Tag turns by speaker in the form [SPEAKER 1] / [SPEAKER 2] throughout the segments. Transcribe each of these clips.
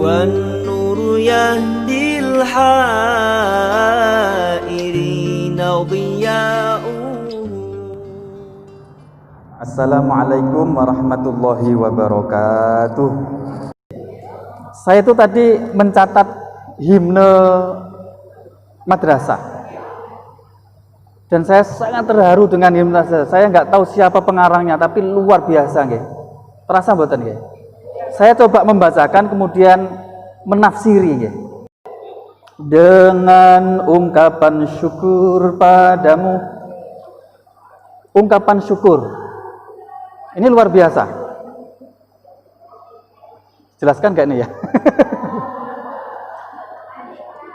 [SPEAKER 1] والنور يهدي الحائرين ضياؤه.
[SPEAKER 2] Assalamualaikum warahmatullahi wabarakatuh. Saya itu tadi mencatat himne madrasah, dan saya sangat terharu dengan himne madrasah. Saya nggak tahu siapa pengarangnya, tapi luar biasa, nggih. Terasa mboten, nggih? Saya coba membacakan kemudian menafsiri, nggih. Dengan ungkapan syukur padamu, ungkapan syukur. Ini luar biasa. Jelaskan gak ini ya?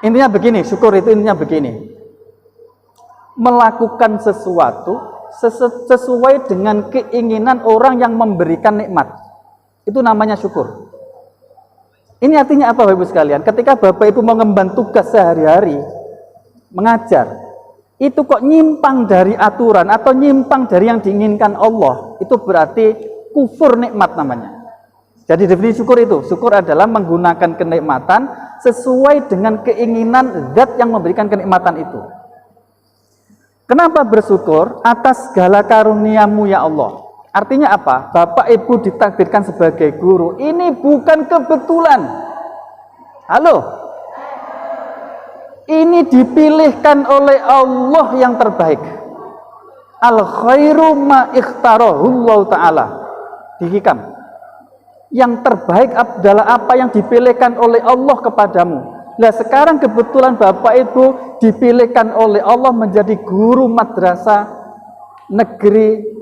[SPEAKER 2] Intinya begini, syukur itu intinya begini. Melakukan sesuatu sesuai dengan keinginan orang yang memberikan nikmat. Itu namanya syukur. Ini artinya apa Bapak Ibu sekalian? Ketika Bapak Ibu mengemban tugas sehari-hari, mengajar, itu kok nyimpang dari aturan atau nyimpang dari yang diinginkan Allah, itu berarti kufur nikmat namanya. Jadi definisi syukur itu, syukur adalah menggunakan kenikmatan sesuai dengan keinginan zat yang memberikan kenikmatan itu. Kenapa bersyukur? Atas segala karuniamu ya Allah. Artinya apa? Bapak Ibu ditakdirkan sebagai guru, ini bukan kebetulan. Halo? Ini dipilihkan oleh Allah yang terbaik. Al khairu ma ikhtarahullahu ta'ala. Dihikam. Yang terbaik adalah apa yang dipilihkan oleh Allah kepadamu. Nah sekarang kebetulan Bapak Ibu dipilihkan oleh Allah menjadi guru madrasah negeri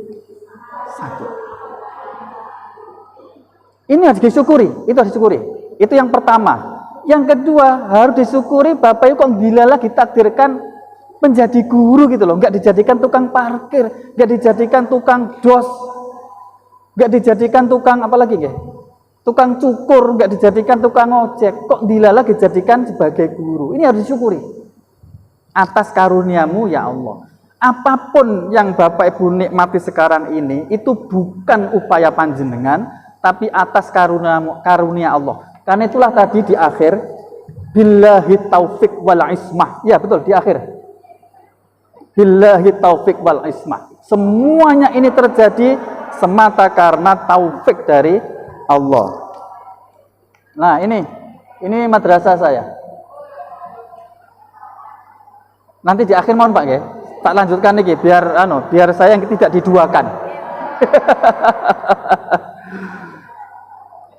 [SPEAKER 2] 1. Ini harus disyukuri. Itu harus disyukuri. Itu yang pertama. Yang kedua, harus disyukuri Bapak Ibu kok dilalah ditakdirkan menjadi guru gitu loh. Nggak dijadikan tukang parkir, nggak dijadikan tukang dos, nggak dijadikan tukang apa lagi nggih? Tukang cukur, nggak dijadikan tukang ojek. Kok dilalah dijadikan sebagai guru. Ini harus disyukuri. Atas karuniamu ya Allah. Apapun yang Bapak Ibu nikmati sekarang ini, itu bukan upaya panjenengan, tapi atas karunia Allah. Karena itulah tadi di akhir billahi taufik wal ismah. Ya betul, di akhir billahi taufik wal ismah. Semuanya ini terjadi semata karena taufik dari Allah. Nah, ini madrasah saya. Nanti di akhir mohon Pak ya. Tak lanjutkan lagi biar saya yang tidak diduakan.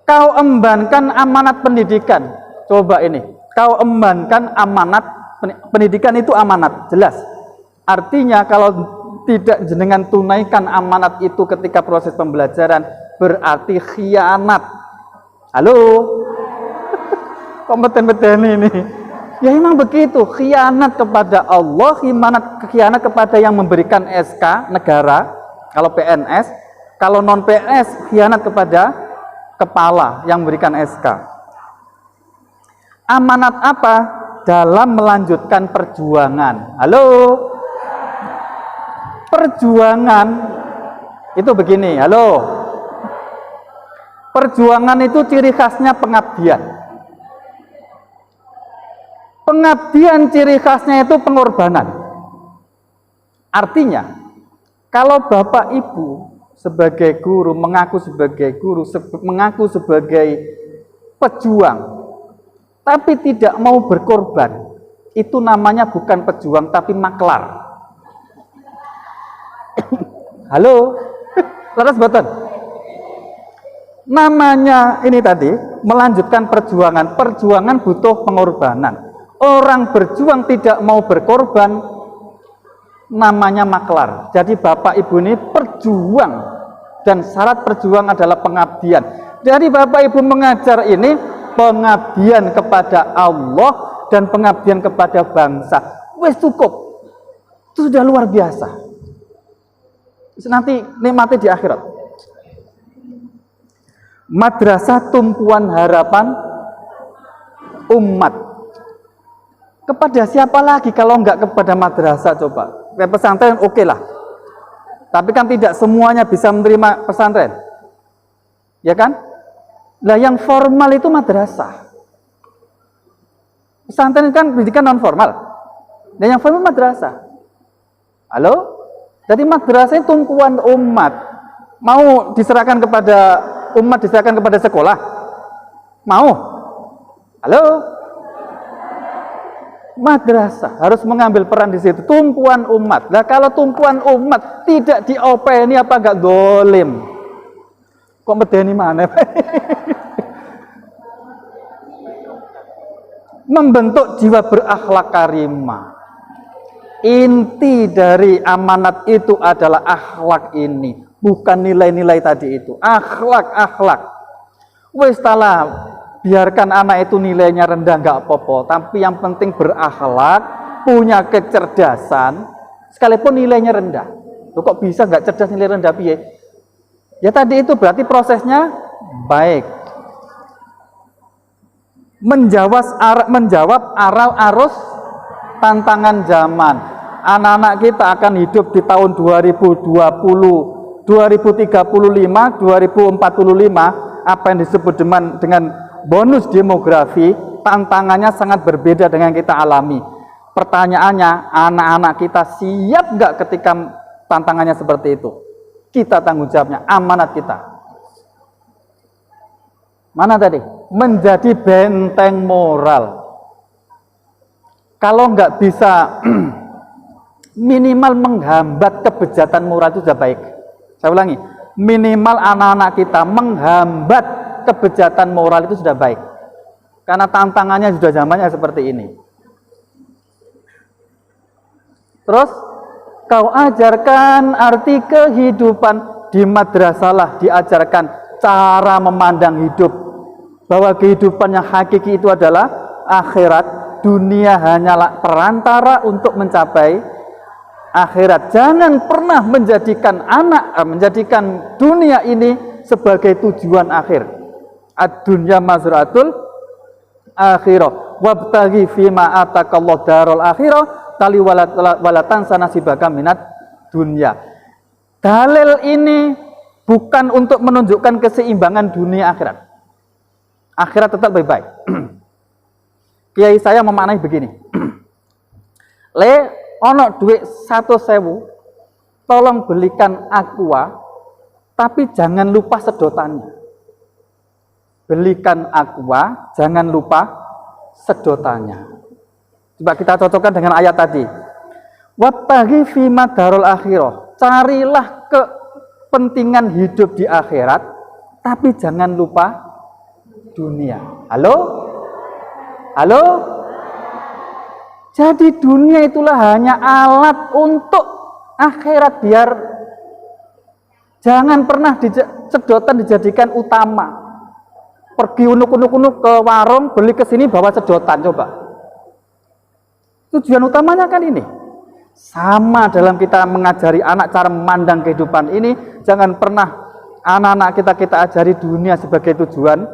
[SPEAKER 2] Kau embankan amanat pendidikan. Coba ini. Kau embankan amanat pendidikan, itu amanat, jelas. Artinya kalau tidak jenengan tunaikan amanat itu ketika proses pembelajaran, berarti khianat. Halo? Kompeten-kompeten ini. Ya memang begitu, khianat kepada Allah, khianat kepada yang memberikan SK negara, kalau PNS, kalau non PNS khianat kepada kepala yang memberikan SK. Amanat apa? Dalam melanjutkan perjuangan. Halo? Perjuangan itu begini, halo? Perjuangan itu ciri khasnya pengabdian. Pengabdian ciri khasnya itu pengorbanan. Artinya, kalau Bapak Ibu sebagai guru, mengaku sebagai guru, mengaku sebagai pejuang, tapi tidak mau berkorban, itu namanya bukan pejuang, tapi maklar. Halo? Laras boten? Namanya ini tadi, melanjutkan perjuangan. Perjuangan butuh pengorbanan. Orang berjuang tidak mau berkorban, namanya maklar. Jadi Bapak Ibu ini perjuang, dan syarat perjuang adalah pengabdian. Jadi Bapak Ibu mengajar ini pengabdian kepada Allah dan pengabdian kepada bangsa. Wes cukup. Itu sudah luar biasa. Nanti nikmati di akhirat. Madrasah tumpuan harapan umat. Kepada siapa lagi kalau enggak kepada madrasah coba? Pesantren oke lah. Tapi kan tidak semuanya bisa menerima pesantren. Ya kan? Nah yang formal itu madrasah. Pesantren kan pendidikan non formal. Dan yang formal madrasah. Halo? Jadi madrasah itu tumpuan umat. Mau diserahkan kepada umat, diserahkan kepada sekolah? Mau? Halo? Madrasah harus mengambil peran di situ. Tumpuan umat. Nah kalau tumpuan umat tidak diopeni apa enggak dolim? Kok medeni mana? Membentuk jiwa berakhlak karimah. Inti dari amanat itu adalah akhlak ini, bukan nilai-nilai tadi itu. Akhlak. Wes talah, biarkan anak itu nilainya rendah nggak apa-apa, tapi yang penting berakhlak, punya kecerdasan, sekalipun nilainya rendah. Loh, kok bisa nggak cerdas nilai rendah piye? Ya tadi itu berarti prosesnya baik. Menjawab arus tantangan zaman. Anak-anak kita akan hidup di tahun 2020, 2035, 2045, apa yang disebut dengan bonus demografi, tantangannya sangat berbeda dengan yang kita alami. Pertanyaannya, anak-anak kita siap nggak ketika tantangannya seperti itu? Kita tanggung jawabnya, amanat kita. Mana tadi? Menjadi benteng moral. Kalau nggak bisa minimal menghambat kebejatan moral itu sudah baik. Saya ulangi, minimal anak-anak kita menghambat kebejatan moral itu sudah baik. Karena tantangannya sudah zamannya seperti ini. Terus, kau ajarkan arti kehidupan, di madrasah lah diajarkan cara memandang hidup. Bahwa kehidupan yang hakiki itu adalah akhirat. Dunia hanyalah perantara untuk mencapai akhirat. Jangan pernah menjadikan dunia ini sebagai tujuan akhir. Ad-dunya mazratul akhirah. Wabtaghi fima atakallahu darul akhirah tali walatan sanasibaka minat dunya. Dalil ini bukan untuk menunjukkan keseimbangan dunia akhirat. Akhirat tetap lebih baik. Kiai saya memaknai begini. Le ono duit 100.000, tolong belikan aqua, tapi jangan lupa sedotannya. Belikan aqua, jangan lupa sedotannya. Coba kita cocokkan dengan ayat tadi. Wattaghi fima darul akhirah. Carilah kepentingan hidup di akhirat, tapi jangan lupa dunia. Halo? Jadi dunia itulah hanya alat untuk akhirat, biar jangan pernah sedotan dijadikan utama. Pergi unuk-unuk ke warung, beli ke sini bawa sedotan, coba. Tujuan utamanya kan ini. Sama dalam kita mengajari anak cara memandang kehidupan ini, jangan pernah anak-anak kita ajari dunia sebagai tujuan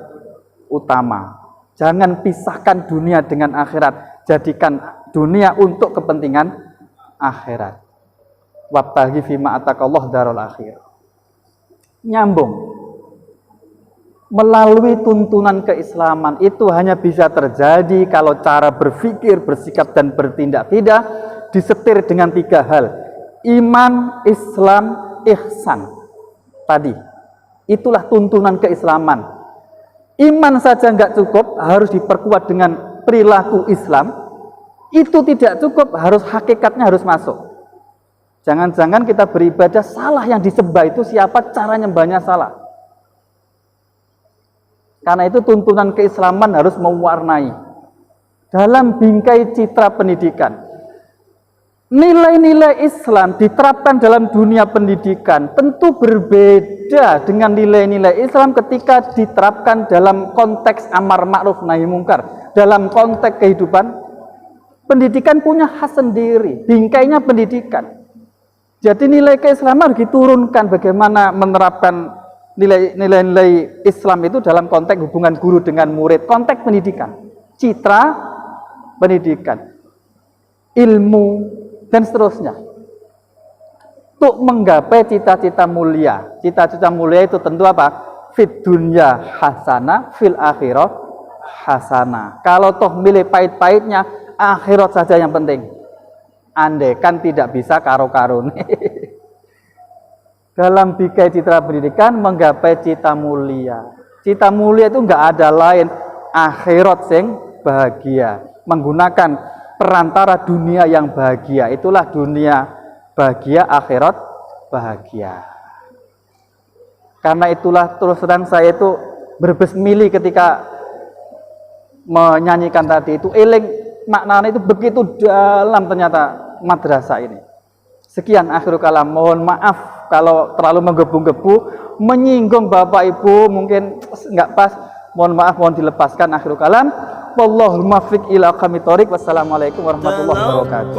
[SPEAKER 2] utama. Jangan pisahkan dunia dengan akhirat. Jadikan dunia untuk kepentingan akhirat. Wabtaghi fima atakallahu darul akhir. Nyambung. Melalui tuntunan keislaman itu hanya bisa terjadi kalau cara berpikir, bersikap, dan bertindak tidak disetir dengan 3 hal. Iman, Islam, ihsan. Tadi. Itulah tuntunan keislaman. Iman saja nggak cukup, harus diperkuat dengan perilaku Islam. Itu tidak cukup, harus hakikatnya harus masuk. Jangan-jangan kita beribadah salah, yang disembah itu siapa, cara nyembahnya salah. Karena itu tuntunan keislaman harus mewarnai dalam bingkai citra pendidikan. Nilai-nilai Islam diterapkan dalam dunia pendidikan tentu berbeda dengan nilai-nilai Islam ketika diterapkan dalam konteks amar ma'ruf nahi mungkar. Dalam konteks kehidupan, pendidikan punya khas sendiri, bingkainya pendidikan. Jadi nilai keislaman harus diturunkan bagaimana menerapkan nilai-nilai Islam itu dalam konteks hubungan guru dengan murid, konteks pendidikan, citra pendidikan, ilmu, dan seterusnya. Untuk menggapai cita-cita mulia. Cita-cita mulia itu tentu apa? Fid dunya hasanah, fil akhirah hasanah. Kalau toh milih pahit-pahitnya, akhirat saja yang penting. Andai kan tidak bisa karo-karone. Dalam bingkai citra pendidikan menggapai cita mulia. Cita mulia itu enggak ada lain akhirat sing bahagia. Menggunakan perantara dunia yang bahagia. Itulah dunia bahagia, akhirat bahagia. Karena itulah terus terang saya itu berbesmili ketika menyanyikan tadi itu, eling maknanya itu begitu dalam ternyata madrasah ini. Sekian akhirul kalam, mohon maaf kalau terlalu menggebu-gebu, menyinggung Bapak Ibu mungkin nggak pas, mohon maaf, mohon dilepaskan akhirul kalam. Wallahul muwaffiq ila aqwamit thoriq. Wassalamualaikum warahmatullahi wabarakatuh.